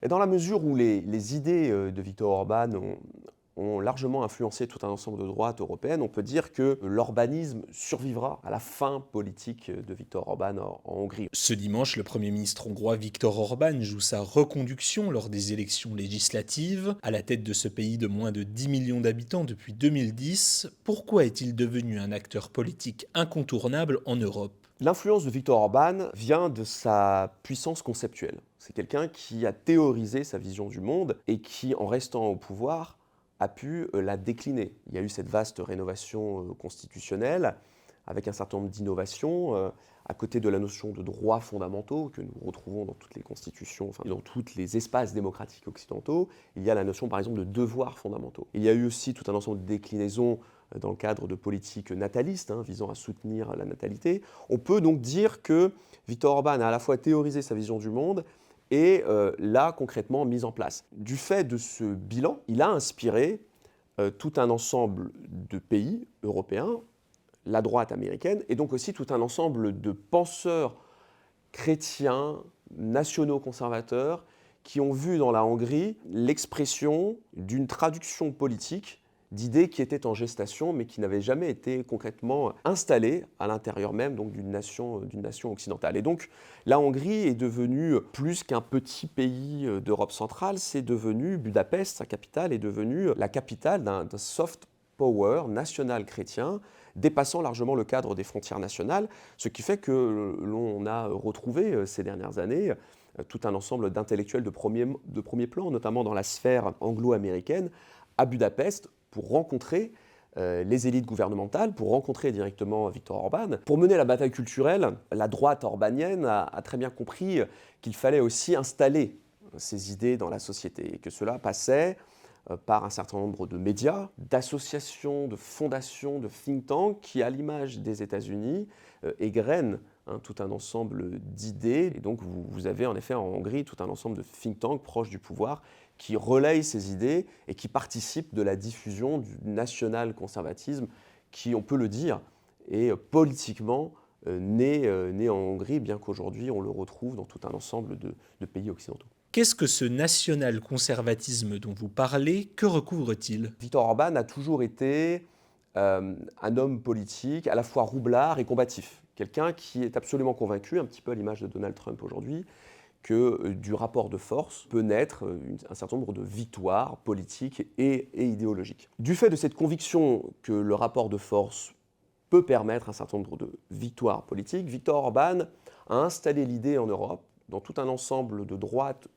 Et dans la mesure où les idées de Viktor Orban ont largement influencé tout un ensemble de droites européennes, on peut dire que l'orbanisme survivra à la fin politique de Viktor Orban en Hongrie. Ce dimanche, le Premier ministre hongrois Viktor Orban joue sa reconduction lors des élections législatives. À la tête de ce pays de moins de 10 millions d'habitants depuis 2010, pourquoi est-il devenu un acteur politique incontournable en Europe? L'influence de Viktor Orban vient de sa puissance conceptuelle. C'est quelqu'un qui a théorisé sa vision du monde et qui, en restant au pouvoir, a pu la décliner. Il y a eu cette vaste rénovation constitutionnelle avec un certain nombre d'innovations, à côté de la notion de droits fondamentaux que nous retrouvons dans toutes les constitutions, enfin, dans tous les espaces démocratiques occidentaux. Il y a la notion, par exemple, de devoirs fondamentaux. Il y a eu aussi tout un ensemble de déclinaisons dans le cadre de politiques natalistes, visant à soutenir la natalité. On peut donc dire que Viktor Orban a à la fois théorisé sa vision du monde et l'a concrètement mise en place. Du fait de ce bilan, il a inspiré tout un ensemble de pays européens, la droite américaine, et donc aussi tout un ensemble de penseurs chrétiens, nationaux conservateurs, qui ont vu dans la Hongrie l'expression d'une traduction politique d'idées qui étaient en gestation, mais qui n'avaient jamais été concrètement installées à l'intérieur même donc, d'une nation occidentale. Et donc la Hongrie est devenue plus qu'un petit pays d'Europe centrale, c'est devenu Budapest, sa capitale, est devenue la capitale d'un soft power national chrétien, dépassant largement le cadre des frontières nationales, ce qui fait que l'on a retrouvé ces dernières années tout un ensemble d'intellectuels de premier plan, notamment dans la sphère anglo-américaine, à Budapest, pour rencontrer les élites gouvernementales, pour rencontrer directement Viktor Orban. Pour mener la bataille culturelle, la droite orbanienne a très bien compris qu'il fallait aussi installer ces idées dans la société, et que cela passait par un certain nombre de médias, d'associations, de fondations, de think tanks qui, à l'image des États-Unis, égrènent tout un ensemble d'idées. Et donc vous avez en effet en Hongrie tout un ensemble de think tanks proches du pouvoir qui relayent ces idées et qui participent de la diffusion du national-conservatisme qui, on peut le dire, est politiquement né en Hongrie, bien qu'aujourd'hui on le retrouve dans tout un ensemble de pays occidentaux. Qu'est-ce que ce national-conservatisme dont vous parlez? Que recouvre-t-il? Viktor Orban a toujours été un homme politique à la fois roublard et combatif. Quelqu'un qui est absolument convaincu, un petit peu à l'image de Donald Trump aujourd'hui, que du rapport de force peut naître un certain nombre de victoires politiques et idéologiques. Du fait de cette conviction que le rapport de force peut permettre un certain nombre de victoires politiques, Viktor Orban a installé l'idée en Europe, dans tout un ensemble de droites